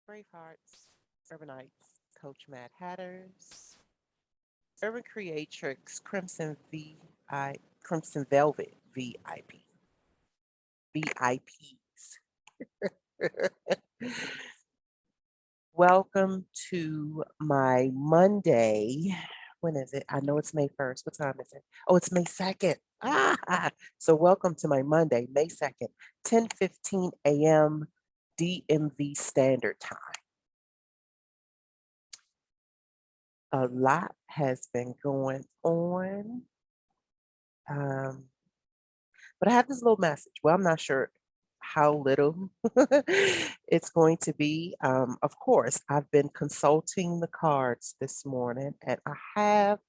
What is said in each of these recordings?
Bravehearts, Urbanites, Coach Mad Hatters, Urban Creatrix, Crimson Velvet VIP, VIPs. Welcome to my Monday. When is it? I know it's May 1st. What time is it? Oh, it's May 2nd. So welcome to my Monday, May 2nd, 10:15 a.m. DMV Standard Time. A lot has been going on. Um, but I have this little message. Well, I'm not sure how little it's going to be. Of course, I've been consulting the cards this morning, and I have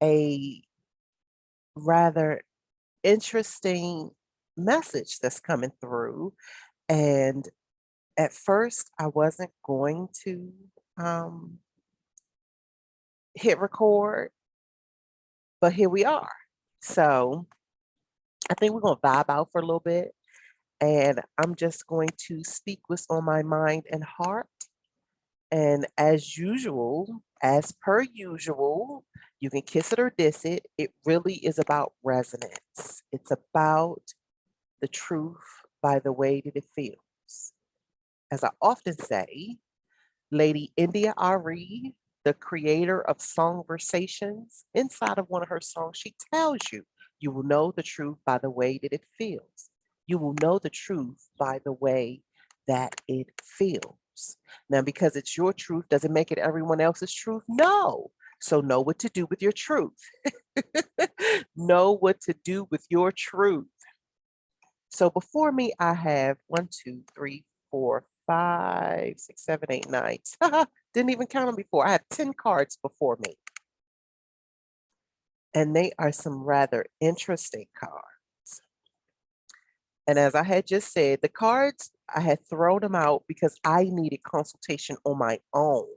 a rather interesting message that's coming through. And at first, I wasn't going to um, hit record, but here we are. So I think we're going to vibe out for a little bit. And I'm just going to speak what's on my mind and heart. And as usual, as per usual, you can kiss it or diss it. It really is about resonance. It's about the truth by the way that it feels. As I often say, Lady India Ari, the creator of Songversations, inside of one of her songs, she tells you, you will know the truth by the way that it feels. You will know the truth by the way that it feels. Now, because it's your truth, does it make it everyone else's truth? No. So know what to do with your truth. Know what to do with your truth. So before me, I have 1, 2, 3, 4, 5, 6, 7, 8, 9. Didn't even count them before. I have 10 cards before me. And they are some rather interesting cards. And as I had just said, the cards, I had thrown them out because I needed consultation on my own.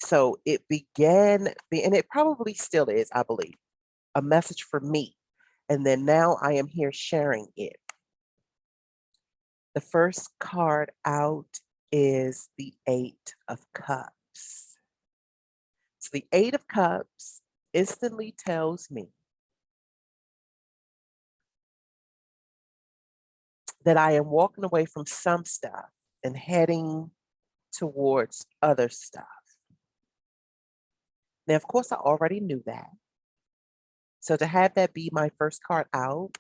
So it began, and it probably still is, I believe, a message for me. And then now I am here sharing it. The first card out is the Eight of Cups. So the Eight of Cups instantly tells me that I am walking away from some stuff and heading towards other stuff. Now, of course, I already knew that. So to have that be my first card out,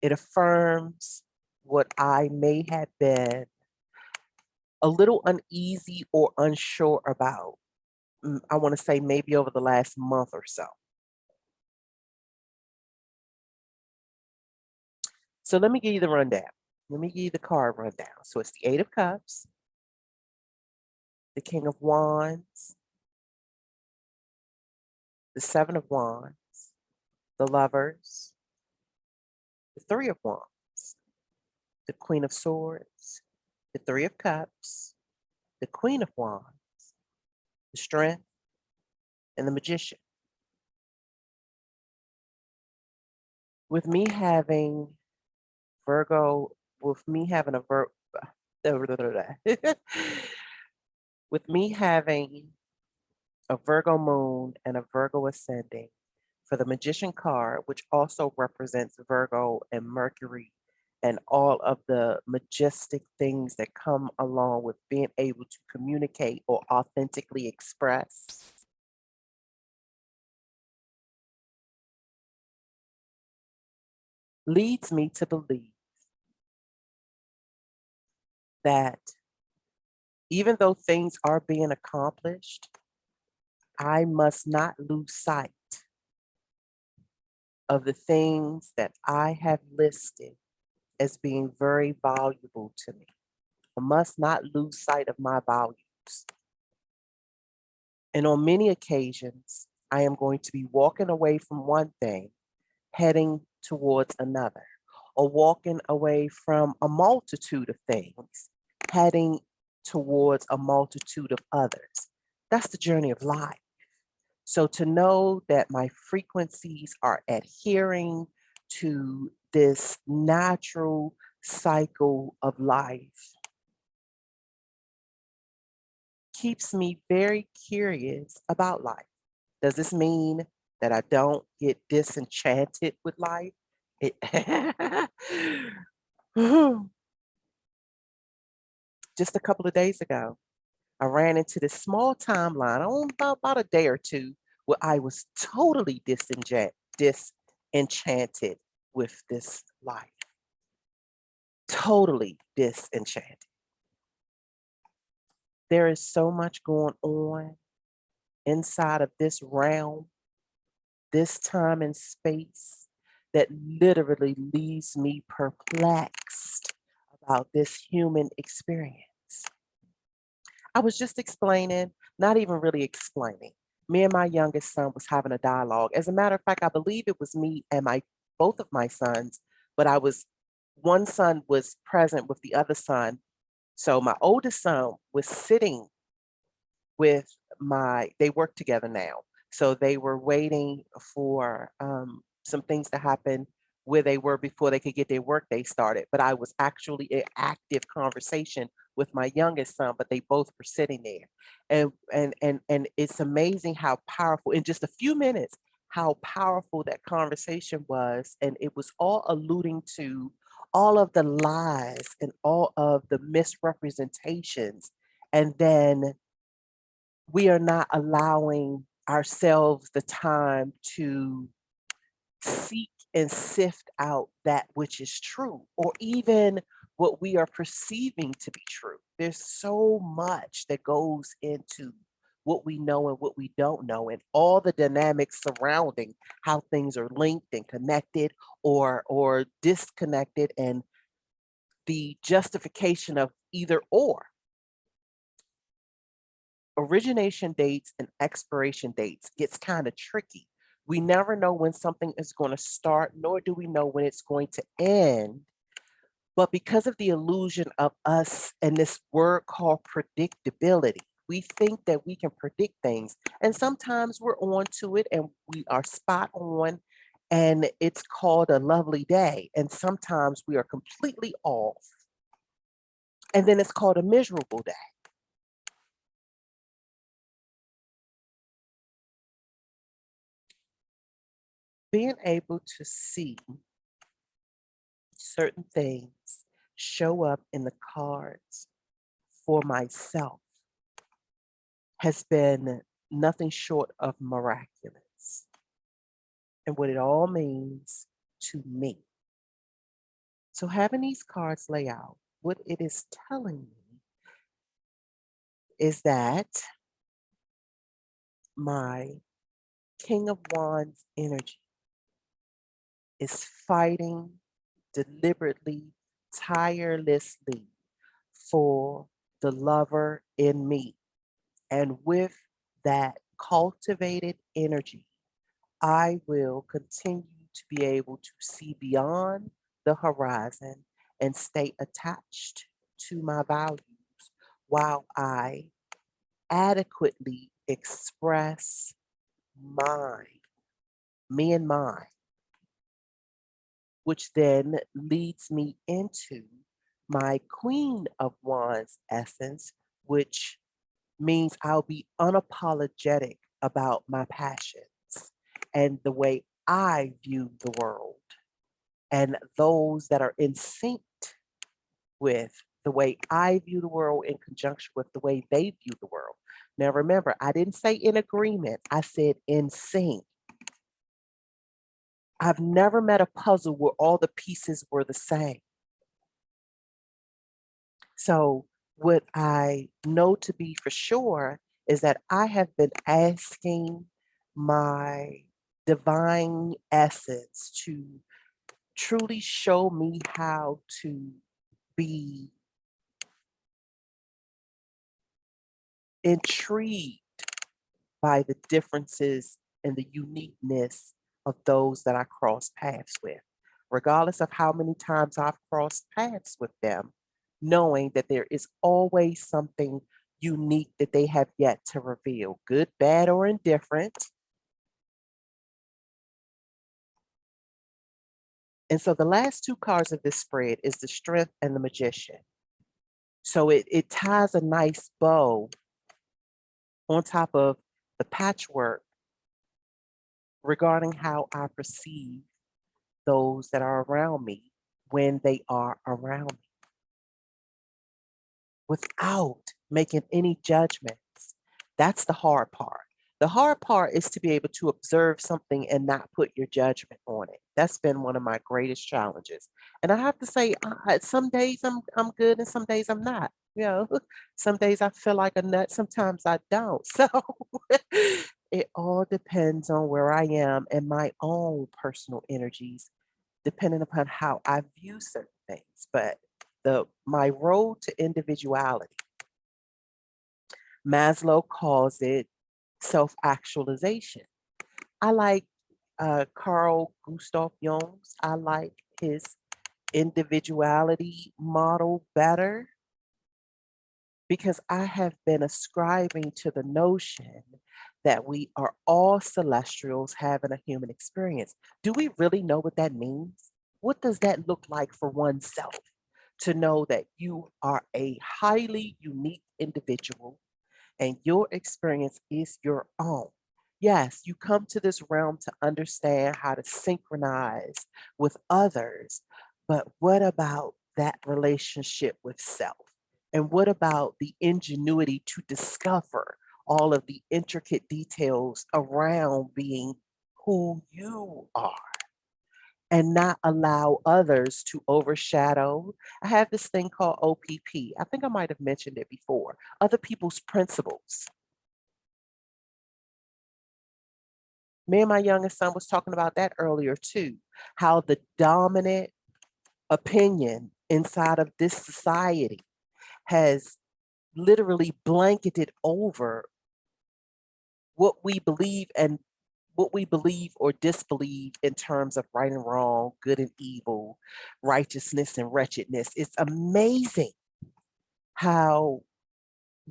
it affirms what I may have been a little uneasy or unsure about. I want to say maybe over the last month or so. So let me give you the rundown. Let me give you the card rundown. So it's the Eight of Cups, the King of Wands, the Seven of Wands, the Lovers, the Three of Wands, the Queen of Swords, the Three of Cups, the Queen of Wands, the Strength, and the Magician. With me having Virgo, with me having a with me having a Virgo moon and a Virgo ascending for the Magician card, which also represents Virgo and Mercury and all of the majestic things that come along with being able to communicate or authentically express. Leads me to believe that even though things are being accomplished, I must not lose sight of the things that I have listed as being very valuable to me. I must not lose sight of my values. And on many occasions, I am going to be walking away from one thing, heading towards another, or walking away from a multitude of things, heading towards a multitude of others. That's the journey of life. So to know that my frequencies are adhering to this natural cycle of life keeps me very curious about life. Does this mean that I don't get disenchanted with life? It Just a couple of days ago, I ran into this small timeline on about a day or two where I was totally disenchanted with this life. Totally disenchanted. There is so much going on inside of this realm, this time and space, that literally leaves me perplexed about this human experience. I was just explaining, not even really explaining. Me and my youngest son was having a dialogue. As a matter of fact, I believe it was me and my both of my sons, but one son was present with the other son. So my oldest son was sitting with they work together now. So they were waiting for some things to happen where they were before they could get their workday started. But I was actually in active conversation with my youngest son, but they both were sitting there. And it's amazing how powerful, in just a few minutes, how powerful that conversation was. And it was all alluding to all of the lies and all of the misrepresentations. And then we are not allowing ourselves the time to seek and sift out that which is true, or even what we are perceiving to be true. There's so much that goes into what we know and what we don't know, and all the dynamics surrounding how things are linked and connected or disconnected, and the justification of either or. Origination dates and expiration dates gets kind of tricky. We never know when something is going to start, nor do we know when it's going to end. But because of the illusion of us and this word called predictability, we think that we can predict things. And sometimes we're on to it and we are spot on, and it's called a lovely day. And sometimes we are completely off. And then it's called a miserable day. Being able to see certain things show up in the cards for myself has been nothing short of miraculous, and what it all means to me. So, having these cards lay out, what it is telling me is that my King of Wands energy is fighting deliberately, tirelessly for the lover in me. And with that cultivated energy, I will continue to be able to see beyond the horizon and stay attached to my values while I adequately express mine, me and mine, which then leads me into my Queen of Wands essence, which means I'll be unapologetic about my passions and the way I view the world, and those that are in sync with the way I view the world in conjunction with the way they view the world. Now, remember, I didn't say in agreement, I said in sync. I've never met a puzzle where all the pieces were the same. So, what I know to be for sure is that I have been asking my divine essence to truly show me how to be intrigued by the differences and the uniqueness of those that I cross paths with, regardless of how many times I've crossed paths with them, knowing that there is always something unique that they have yet to reveal, good, bad, or indifferent. And so the last two cards of this spread is the Strength and the Magician. So it ties a nice bow on top of the patchwork regarding how I perceive those that are around me when they are around me without making any judgments. That's the hard part. The hard part is to be able to observe something and not put your judgment on it. That's been one of my greatest challenges. And I have to say, some days I'm good and some days I'm not. You know, some days I feel like a nut, sometimes I don't. So it all depends on where I am and my own personal energies, depending upon how I view certain things. But my road to individuality, Maslow calls it self-actualization. I like Carl Gustav Jung's. I like his individuality model better because I have been ascribing to the notion that we are all celestials having a human experience. Do we really know what that means? What does that look like for oneself to know that you are a highly unique individual and your experience is your own? Yes, you come to this realm to understand how to synchronize with others, but what about that relationship with self? And what about the ingenuity to discover all of the intricate details around being who you are and not allow others to overshadow? I have this thing called OPP. I think I might have mentioned it before. Other people's principles. Me and my youngest son was talking about that earlier too, how the dominant opinion inside of this society has literally blanketed over what we believe and what we believe or disbelieve in terms of right and wrong, good and evil, righteousness and wretchedness. It's amazing how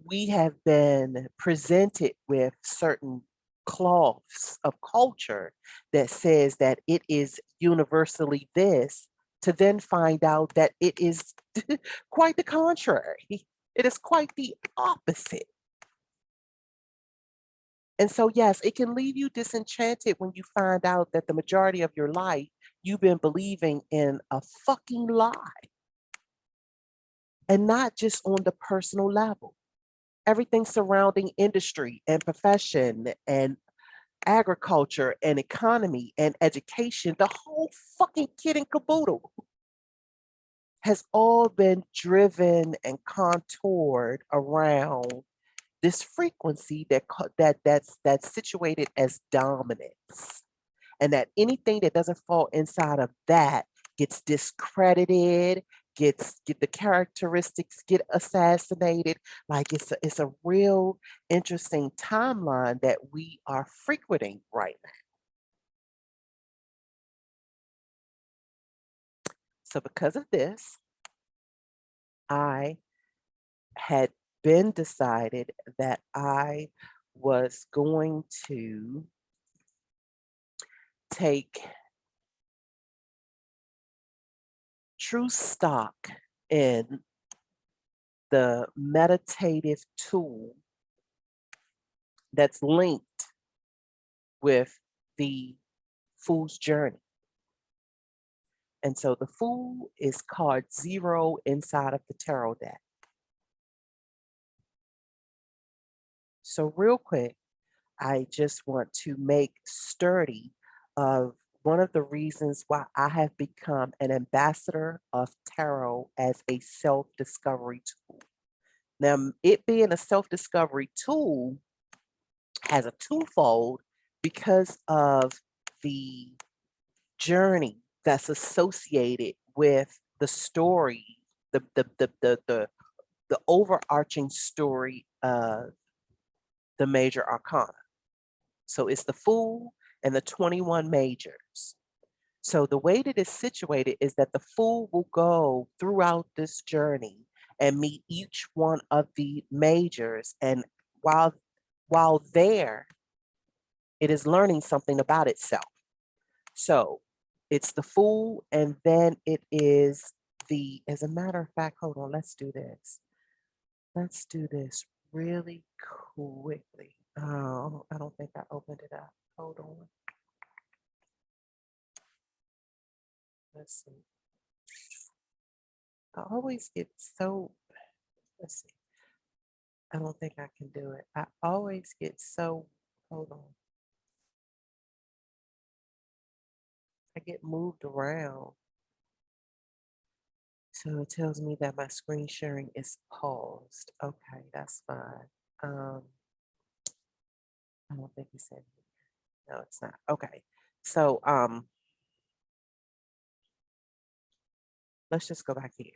we have been presented with certain cloths of culture that says that it is universally this, to then find out that it is quite the contrary. It is quite the opposite. And so, yes, it can leave you disenchanted when you find out that the majority of your life you've been believing in a fucking lie, and not just on the personal level. Everything surrounding industry and profession and agriculture and economy and education, the whole fucking kit and caboodle has all been driven and contoured around this frequency that's situated as dominance, and that anything that doesn't fall inside of that gets discredited, get the characteristics get assassinated. Like it's a real interesting timeline that we are frequenting right now. So because of this, I had been decided that I was going to take true stock in the meditative tool that's linked with the fool's journey. And so the fool is card 0 inside of the tarot deck. So real quick, I just want to make sturdy of one of the reasons why I have become an ambassador of tarot as a self-discovery tool. Now, it being a self-discovery tool has a twofold because of the journey that's associated with the story, the overarching story of the major arcana. So it's the Fool and the 21 majors. So the way that it's situated is that the Fool will go throughout this journey and meet each one of the majors, and while there, it is learning something about itself. So it's the Fool, and then it is as a matter of fact, hold on, let's do this. Let's do this really quickly. Oh, I don't think I opened it up. Hold on. Let's see. I always get so, let's see. I don't think I can do it. I always get so, hold on. I get moved around. So it tells me that my screen sharing is paused. Okay, that's fine. I don't think he said, no, it's not. Okay. So let's just go back here.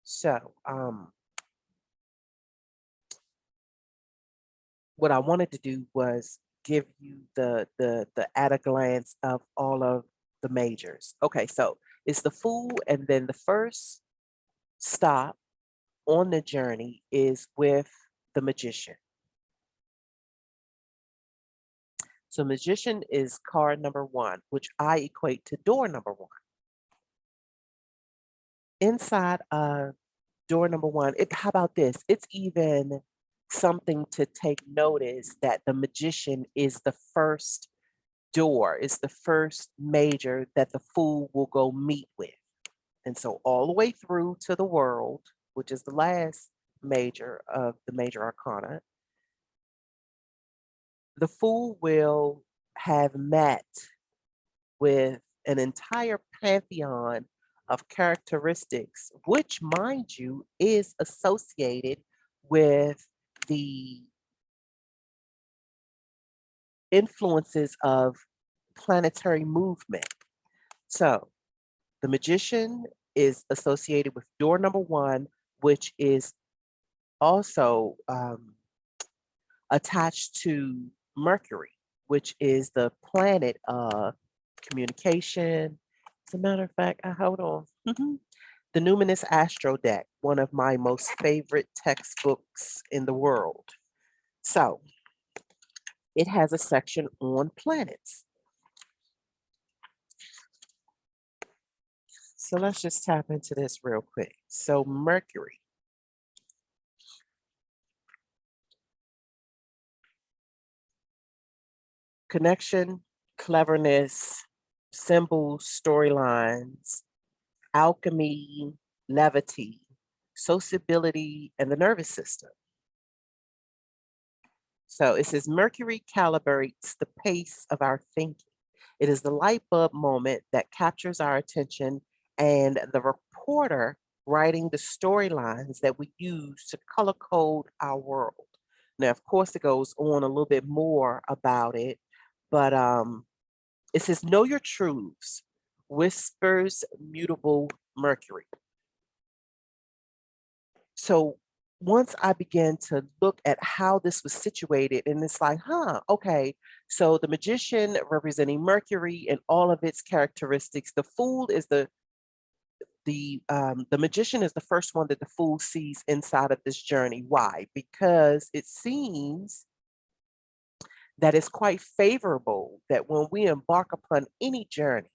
So what I wanted to do was give you the at a glance of all of the majors. Okay, so it's the fool, and then the first stop on the journey is with the magician. So magician is card number one, which I equate to door number one. Inside of door number one, how about this? It's even something to take notice that the magician is the first door, is the first major that the fool will go meet with. And so all the way through to the world, which is the last major of the major arcana, the fool will have met with an entire pantheon of characteristics, which, mind you, is associated with the influences of planetary movement. So the magician is associated with door number one, which is also attached to Mercury, which is the planet of communication. As a matter of fact, hold on. The Numinous Astro deck, one of my most favorite textbooks in the world. So it has a section on planets. So let's just tap into this real quick. So Mercury. Connection, cleverness, symbols, storylines, alchemy, levity, sociability, and the nervous system. So it says Mercury calibrates the pace of our thinking. It is the light bulb moment that captures our attention and the reporter writing the storylines that we use to color code our world. Now, of course, it goes on a little bit more about it, but it says, know your truths, whispers mutable Mercury. So once I began to look at how this was situated, and it's like, okay. So the magician representing Mercury and all of its characteristics. The fool is the magician is the first one that the fool sees inside of this journey. Why? Because it seems that it's quite favorable that when we embark upon any journey,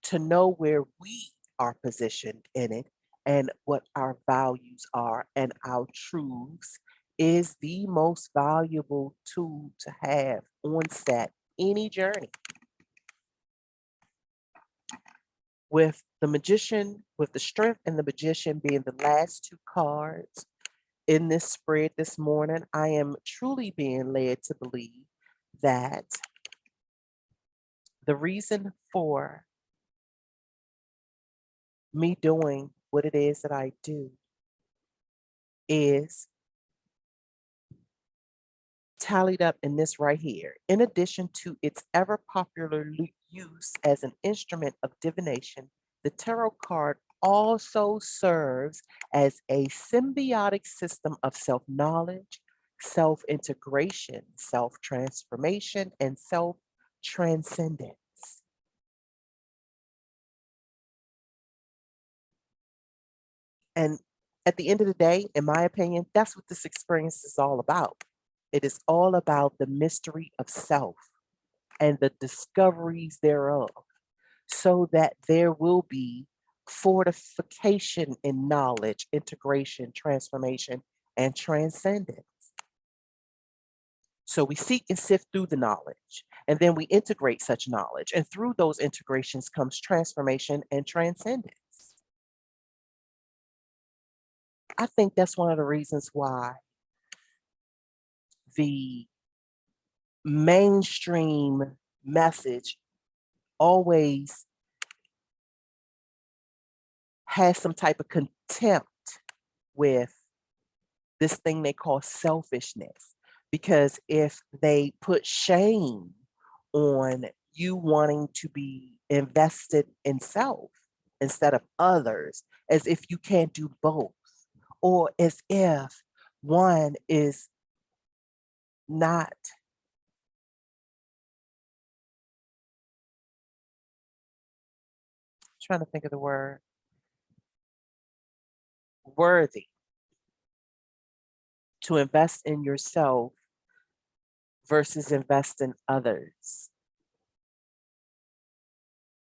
to know where we are positioned in it and what our values are and our truths is the most valuable tool to have on set any journey. With the magician, with the strength and the magician being the last two cards in this spread this morning, I am truly being led to believe that the reason for me doing what it is that I do is tallied up in this right here. In addition to its ever popular use as an instrument of divination, the tarot card also serves as a symbiotic system of self-knowledge, self-integration, self-transformation, and self-transcendence. And at the end of the day, in my opinion, that's what this experience is all about. It is all about the mystery of self and the discoveries thereof, so that there will be fortification in knowledge, integration, transformation, and transcendence. So we seek and sift through the knowledge, and then we integrate such knowledge. And through those integrations comes transformation and transcendence. I think that's one of the reasons why the mainstream message always has some type of contempt with this thing they call selfishness. Because if they put shame on you wanting to be invested in self instead of others, as if you can't do both, or as if one is not trying to think of the word worthy to invest in yourself versus invest in others.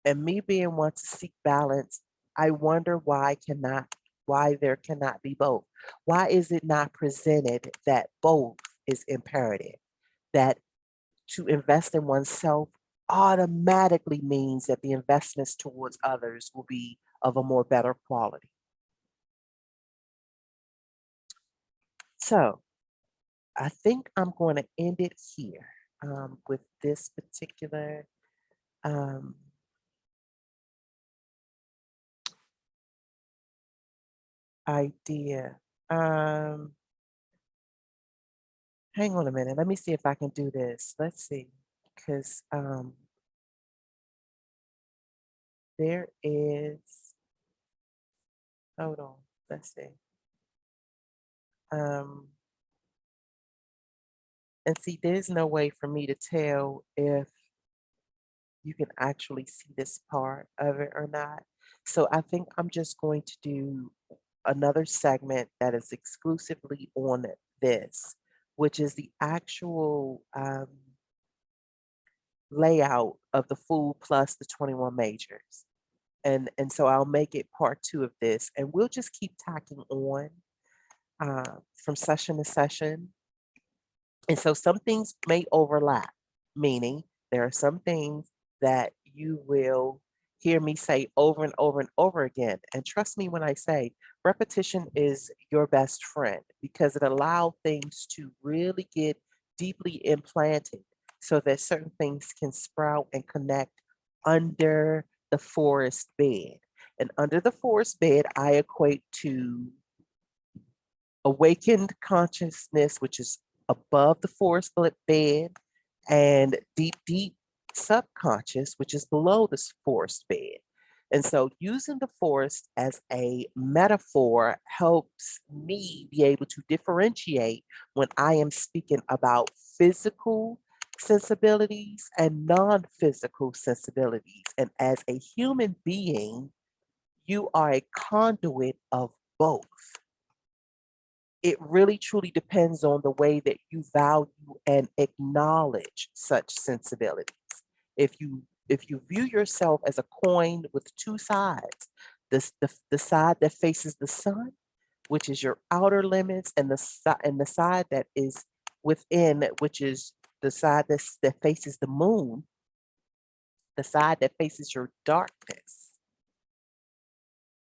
And me being one to seek balance, I wonder why there cannot be both. Why is it not presented that both is imperative? That to invest in oneself automatically means that the investments towards others will be of a more better quality. So I think I'm going to end it here with this particular idea. Hang on a minute. Let me see if I can do this. Let's see. Because there is, hold on. Let's see. And see, there's no way for me to tell if you can actually see this part of it or not. So I think I'm just going to do another segment that is exclusively on this, which is the actual layout of the food plus the 21 majors. And so I'll make it part 2 of this, and we'll just keep tacking on from session to session. And so some things may overlap, meaning there are some things that you will hear me say over and over and over again. And trust me when I say repetition is your best friend, because it allows things to really get deeply implanted so that certain things can sprout and connect under the forest bed. And under the forest bed, I equate to awakened consciousness, which is above the forest bed, and deep, deep subconscious, which is below the forest bed. And so using the forest as a metaphor helps me be able to differentiate when I am speaking about physical sensibilities and non-physical sensibilities. And as a human being, you are a conduit of both. It really truly depends on the way that you value and acknowledge such sensibilities. If you view yourself as a coin with two sides, the side that faces the sun, which is your outer limits, and the side that is within, which is the side that faces the moon, the side that faces your darkness.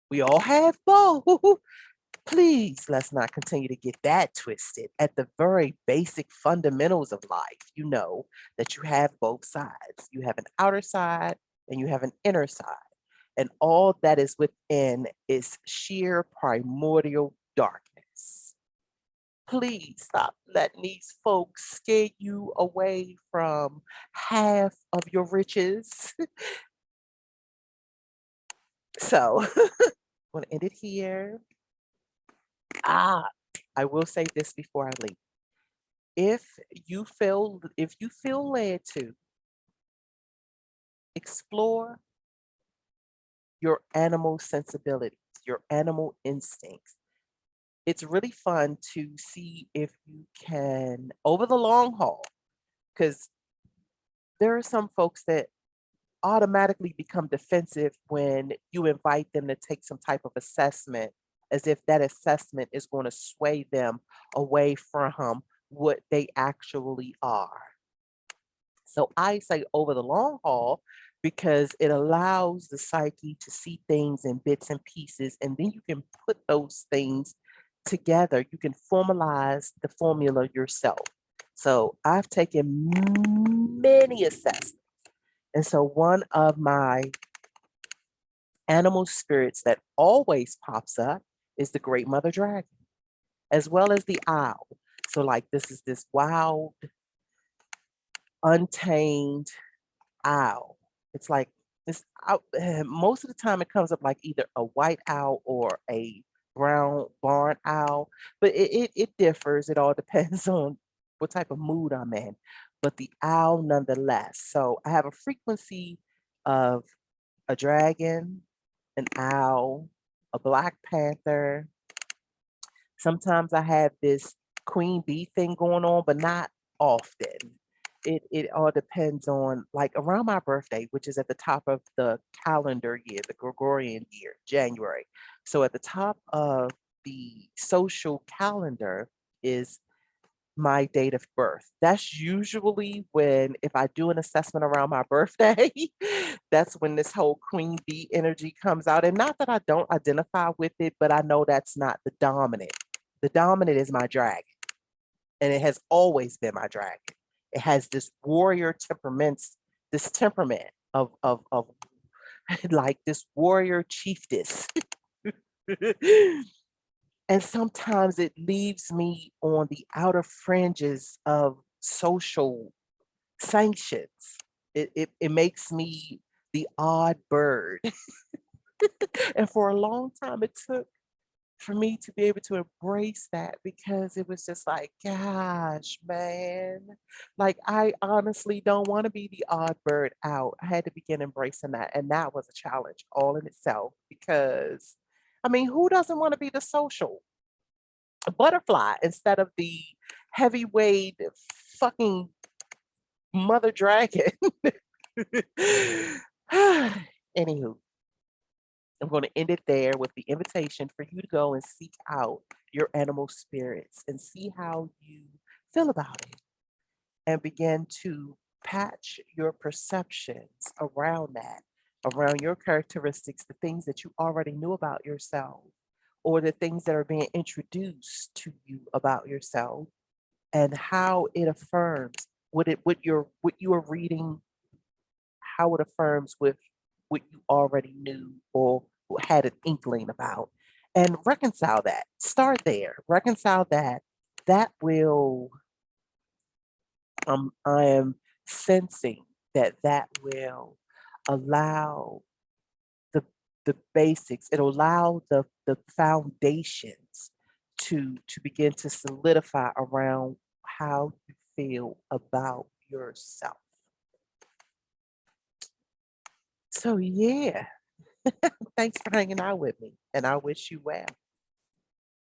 We all have both. Please, let's not continue to get that twisted. At the very basic fundamentals of life, you know that you have both sides. You have an outer side and you have an inner side. And all that is within is sheer primordial darkness. Please stop letting these folks scare you away from half of your riches. So I'm going to end it here. I will say this before I leave. If you feel led to explore your animal sensibilities, your animal instincts, it's really fun to see if you can, over the long haul, because there are some folks that automatically become defensive when you invite them to take some type of assessment, as if that assessment is going to sway them away from what they actually are. So I say over the long haul because it allows the psyche to see things in bits and pieces, and then you can put those things together. You can formalize the formula yourself. So I've taken many assessments. And so one of my animal spirits that always pops up is the great mother dragon, as well as the owl. So, like, this is this wild, untamed owl. It's like this owl, most of the time it comes up like either a white owl or a brown barn owl, but it differs. It all depends on what type of mood I'm in. But the owl nonetheless. So I have a frequency of a dragon, an owl, a black panther. Sometimes I have this queen bee thing going on, but not often. It all depends on, like, around my birthday, which is at the top of the calendar year, the Gregorian year, January. So at the top of the social calendar is my date of birth. That's usually when, if I do an assessment around my birthday, that's when this whole queen bee energy comes out. And not that I don't identify with it, but I know that's not the dominant. The dominant is my dragon, and it has always been my dragon. It has this warrior temperaments, this temperament of like this warrior chiefess. And sometimes it leaves me on the outer fringes of social sanctions. It makes me the odd bird. And for a long time, it took for me to be able to embrace that, because it was just like, gosh, man, like, I honestly don't want to be the odd bird out. I had to begin embracing that. And that was a challenge all in itself, because I mean, who doesn't want to be the social butterfly instead of the heavyweight fucking mother dragon? Anywho, I'm going to end it there with the invitation for you to go and seek out your animal spirits and see how you feel about it, and begin to patch your perceptions around that, around your characteristics, the things that you already knew about yourself, or the things that are being introduced to you about yourself, and how it affirms what you are reading, how it affirms with what you already knew or had an inkling about, and reconcile that. Start there. Reconcile that. That will, I am sensing that that will allow the basics. It'll allow the foundations to begin to solidify around how you feel about yourself. So yeah, thanks for hanging out with me, and I wish you well.